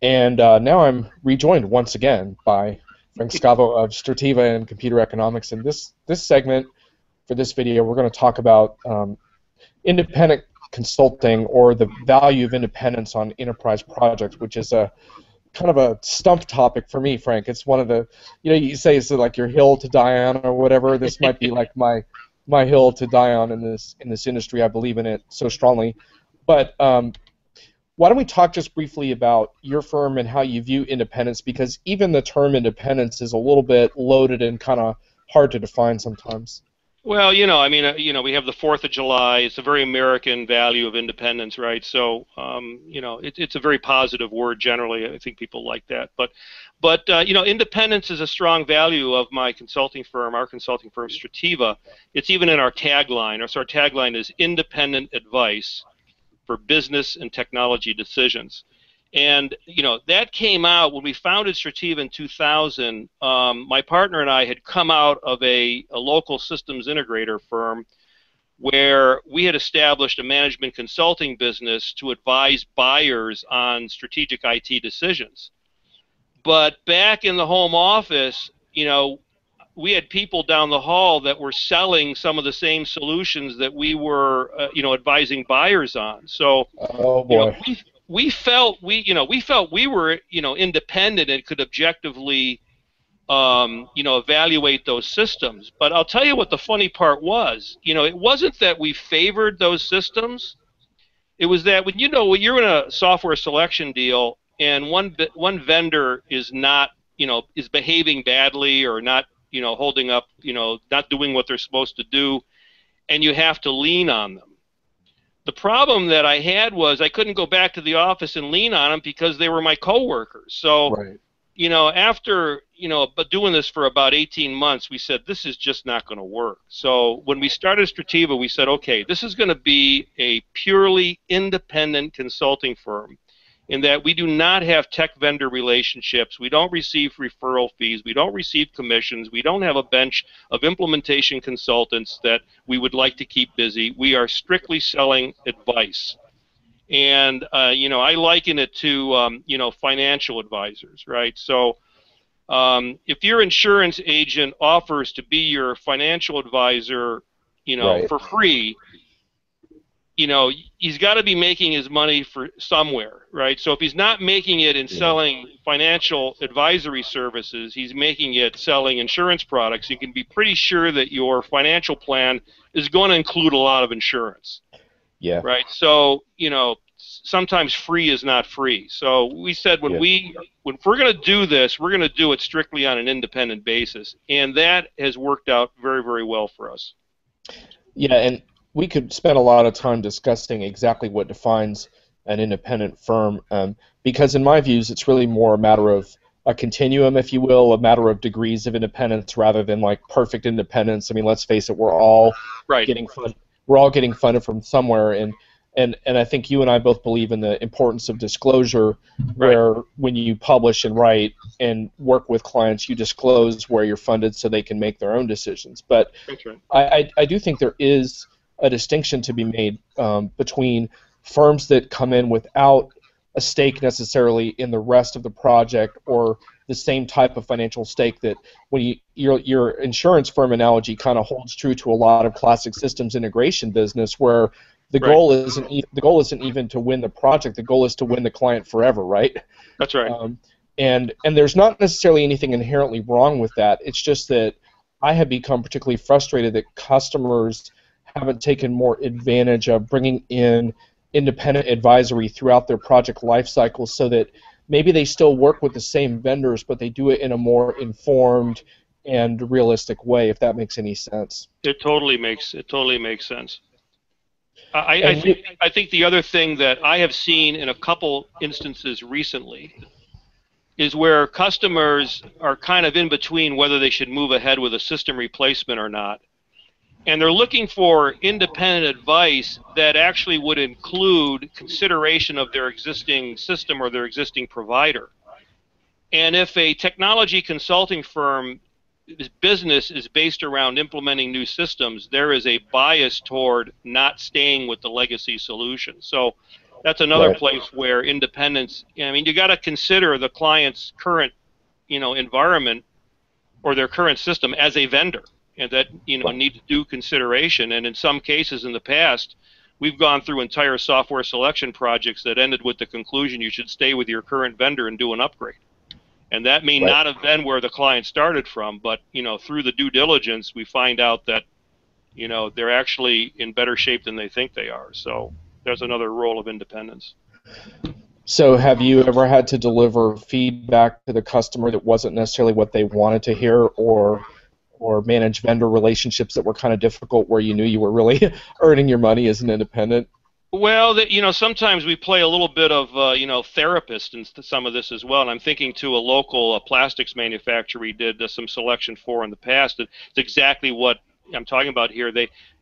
And now I'm rejoined once again by Frank Scavo of Strativa and Computer Economics. In this segment, for this video, we're going to talk about independent consulting, or the value of independence on enterprise projects, which is a kind of a stump topic for me, Frank. It's one of the, you say it's like your hill to die on or whatever. This might be like my hill to die on in this industry. I believe in it so strongly. But why don't we talk just briefly about your firm and how you view independence, because even the term independence is a little bit loaded and kind of hard to define sometimes. Well, we have the 4th of July. It's a very American value of independence, right? So, it's a very positive word generally. I think people like that. But independence is a strong value of my consulting firm, our consulting firm, Strativa. It's even in our tagline. So our tagline is independent advice for business and technology decisions. And that came out when we founded Strativa in 2000. My partner and I had come out of a local systems integrator firm where we had established a management consulting business to advise buyers on strategic IT decisions. But back in the home office, we had people down the hall that were selling some of the same solutions that we were, advising buyers on. So, Oh you know, boy. we we felt we were, independent and could objectively, evaluate those systems. But I'll tell you what the funny part was. It wasn't that we favored those systems. It was that when you're in a software selection deal and one vendor is not, is behaving badly or not, holding up, not doing what they're supposed to do, and you have to lean on them. The problem that I had was I couldn't go back to the office and lean on them because they were my coworkers. So, Right. after, but doing this for about 18 months, we said, this is just not going to work. So when we started Strativa, we said, okay, this is going to be a purely independent consulting firm in that we do not have tech vendor relationships. We don't receive referral fees. We don't receive commissions. We don't have a bench of implementation consultants that we would like to keep busy. We are strictly selling advice. And, I liken it to, financial advisors, right? So if your insurance agent offers to be your financial advisor, Right. for free, he's got to be making his money for somewhere, right? So if he's not making it in Yeah. selling financial advisory services, he's making it selling insurance products. You can be pretty sure that your financial plan is going to include a lot of insurance, Yeah. right? So, sometimes free is not free. So we said Yeah. when we're going to do this, we're going to do it strictly on an independent basis, and that has worked out very, very well for us. Yeah, and we could spend a lot of time discussing exactly what defines an independent firm, because in my views, it's really more a matter of a continuum, if you will, a matter of degrees of independence rather than like perfect independence. I mean, let's face it, Right. we're all getting funded from somewhere, and I think you and I both believe in the importance of disclosure, Right. where when you publish and write and work with clients, you disclose where you're funded so they can make their own decisions. But That's right. I do think there is a distinction to be made between firms that come in without a stake necessarily in the rest of the project, or the same type of financial stake that your insurance firm analogy kind of holds true to a lot of classic systems integration business, where Right. the goal isn't even to win the project. The goal is to win the client forever, right? That's right. And there's not necessarily anything inherently wrong with that. It's just that I have become particularly frustrated that customers haven't taken more advantage of bringing in independent advisory throughout their project life cycle, so that maybe they still work with the same vendors, but they do it in a more informed and realistic way, if that makes any sense. It totally makes sense. I And you, think I think the other thing that I have seen in a couple instances recently is where customers are kind of in between whether they should move ahead with a system replacement or not. And they're looking for independent advice that actually would include consideration of their existing system or their existing provider. And if a technology consulting firm business is based around implementing new systems, there is a bias toward not staying with the legacy solution. So that's another Right. place where independence. I mean, you got to consider the client's current, environment or their current system as a vendor, and that need due consideration. And in some cases in the past, we've gone through entire software selection projects that ended with the conclusion you should stay with your current vendor and do an upgrade. And that may Right. not have been where the client started from, but through the due diligence, we find out that they're actually in better shape than they think they are. So there's another role of independence. So have you ever had to deliver feedback to the customer that wasn't necessarily what they wanted to hear, or manage vendor relationships that were kind of difficult where you knew you were really earning your money as an independent? Well, sometimes we play a little bit of, therapist in some of this as well. And I'm thinking to a local plastics manufacturer we did some selection for in the past. It's exactly what I'm talking about here.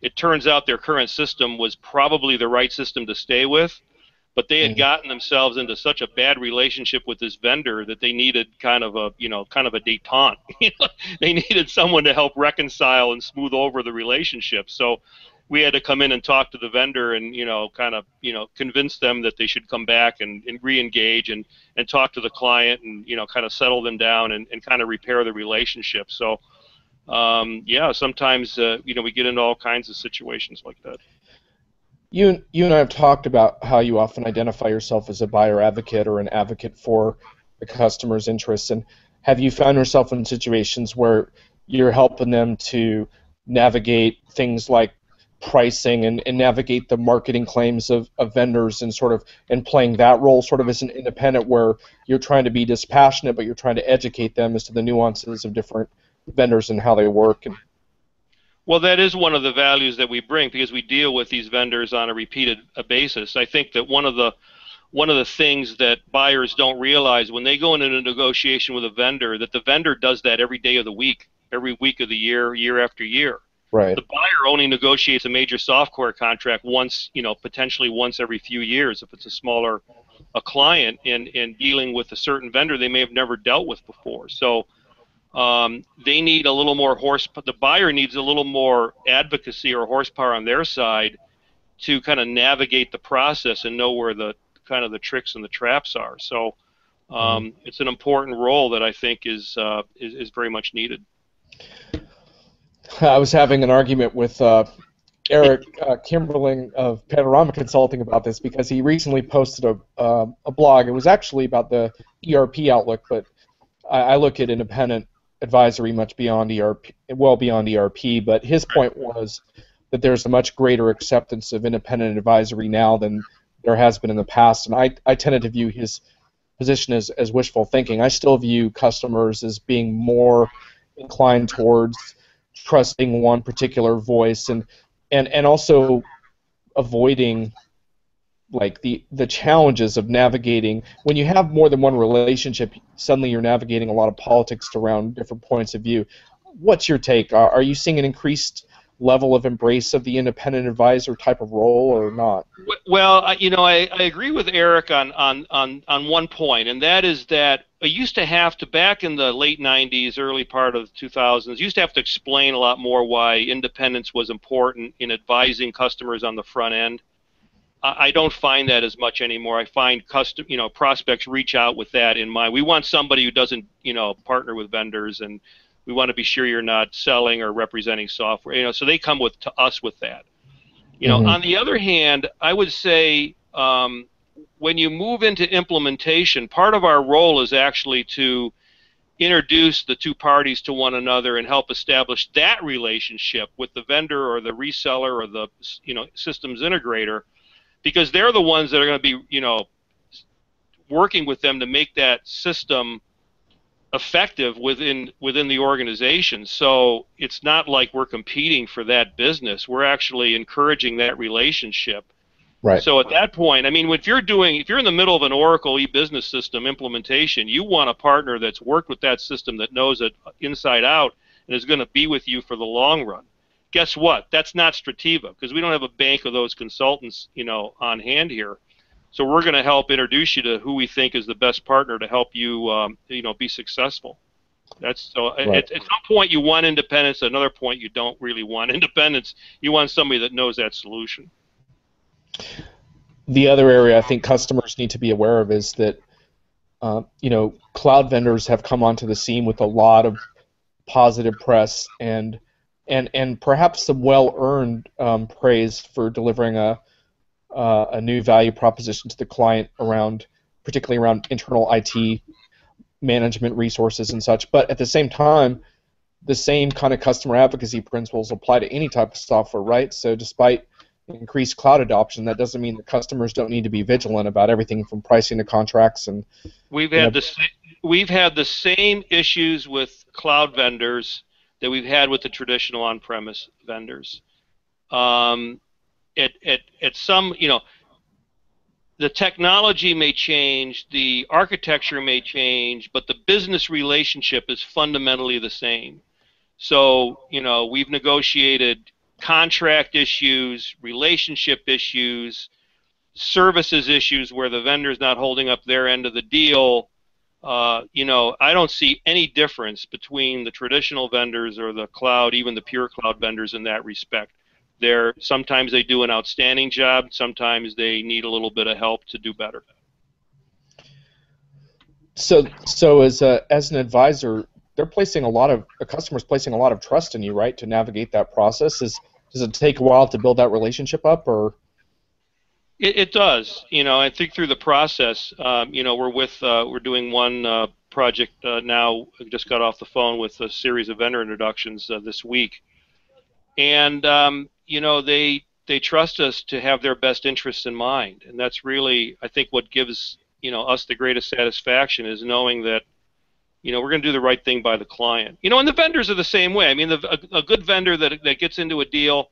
It turns out their current system was probably the right system to stay with, but they had Mhm. gotten themselves into such a bad relationship with this vendor that they needed kind of a detente. They needed someone to help reconcile and smooth over the relationship. So we had to come in and talk to the vendor and kind of convince them that they should come back and re-engage and talk to the client and kind of settle them down and kind of repair the relationship. So yeah, sometimes we get into all kinds of situations like that. You and I have talked about how you often identify yourself as a buyer advocate or an advocate for the customer's interests. And have you found yourself in situations where you're helping them to navigate things like pricing and navigate the marketing claims of vendors and sort of and playing that role sort of as an independent where you're trying to be dispassionate but you're trying to educate them as to the nuances of different vendors and how they work? And Well, that is one of the values that we bring because we deal with these vendors on a repeated basis. I think that one of the things that buyers don't realize when they go into a negotiation with a vendor, that the vendor does that every day of the week, every week of the year, year after year. right. The buyer only negotiates a major software contract once, potentially once every few years if it's a smaller a client in dealing with a certain vendor they may have never dealt with before. So they need a little more the buyer needs a little more advocacy or horsepower on their side to kind of navigate the process and know where the kind of the tricks and the traps are. So Mhm. it's an important role that I think is very much needed. I was having an argument with Eric Kimberling of Panorama Consulting about this because he recently posted a blog. It was actually about the ERP outlook, but I look at independent advisory much beyond ERP, well beyond ERP. But his point was that there's a much greater acceptance of independent advisory now than there has been in the past, and I tended to view his position as wishful thinking. I still view customers as being more inclined towards trusting one particular voice and also avoiding like the challenges of navigating when you have more than one relationship. Suddenly you're navigating a lot of politics around different points of view. What's your take? Are you seeing an increased level of embrace of the independent advisor type of role or not? Well, I agree with Eric on one point, and that is that I used to have to, back in the late 90s, early part of the 2000s, used to have to explain a lot more why independence was important in advising customers on the front end. I don't find that as much anymore. I find prospects reach out with that in mind. We want somebody who doesn't, partner with vendors, and we want to be sure you're not selling or representing software. So they come to us with that. Hmm. On the other hand, I would say when you move into implementation, part of our role is actually to introduce the two parties to one another and help establish that relationship with the vendor or the reseller or the systems integrator, because they're the ones that are going to be working with them to make that system effective within the organization. So it's not like we're competing for that business. We're actually encouraging that relationship. Right. So at that point, I mean, if you're in the middle of an Oracle e-business system implementation, you want a partner that's worked with that system, that knows it inside out, and is going to be with you for the long run. Guess what? That's not Strativa, because we don't have a bank of those consultants, on hand here. So we're going to help introduce you to who we think is the best partner to help you, be successful. That's so. Right. At some point, you want independence. At another point, you don't really want independence. You want somebody that knows that solution. the other area I think customers need to be aware of is that cloud vendors have come onto the scene with a lot of positive press and perhaps some well-earned praise for delivering a new value proposition to the client particularly around internal IT management resources and such. But at the same time, the same kind of customer advocacy principles apply to any type of software, right? So despite increased cloud adoption, that doesn't mean that customers don't need to be vigilant about everything from pricing to contracts and We've you know, had the same issues with cloud vendors that we've had with the traditional on-premise vendors. At some, the technology may change, the architecture may change, but the business relationship is fundamentally the same. So, we've negotiated contract issues, relationship issues, services issues where the vendor's not holding up their end of the deal. I don't see any difference between the traditional vendors or the cloud, even the pure cloud vendors in that respect. Sometimes they do an outstanding job, sometimes they need a little bit of help to do better. So as an advisor, a customer's placing a lot of trust in you, right, to navigate that process. Does it take a while to build that relationship up, or? It does. I think through the process, we're doing one project now. I just got off the phone with a series of vendor introductions this week, and they trust us to have their best interests in mind, and that's really, I think, what gives us the greatest satisfaction is knowing that we're going to do the right thing by the client. And the vendors are the same way. I mean, a good vendor that gets into a deal,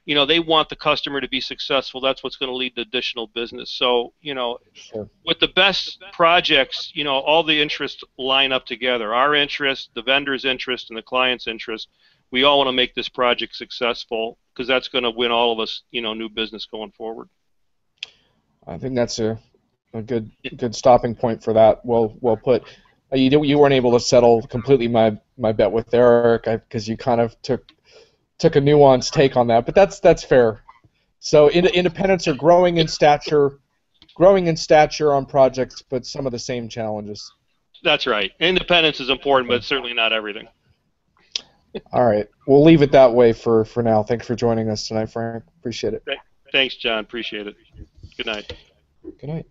they want the customer to be successful. That's what's going to lead to additional business. So, Sure. with the best projects, all the interests line up together. Our interest, the vendor's interest, and the client's interest. We all want to make this project successful because that's going to win all of us, new business going forward. I think that's a good stopping point for that. Well put. You weren't able to settle completely my bet with Eric because you kind of took a nuanced take on that, but that's fair. So independents are growing in stature on projects, but some of the same challenges. That's right. Independence is important, but it's certainly not everything. All right. We'll leave it that way for now. Thanks for joining us tonight, Frank. Appreciate it. Thanks, John. Appreciate it. Good night. Good night.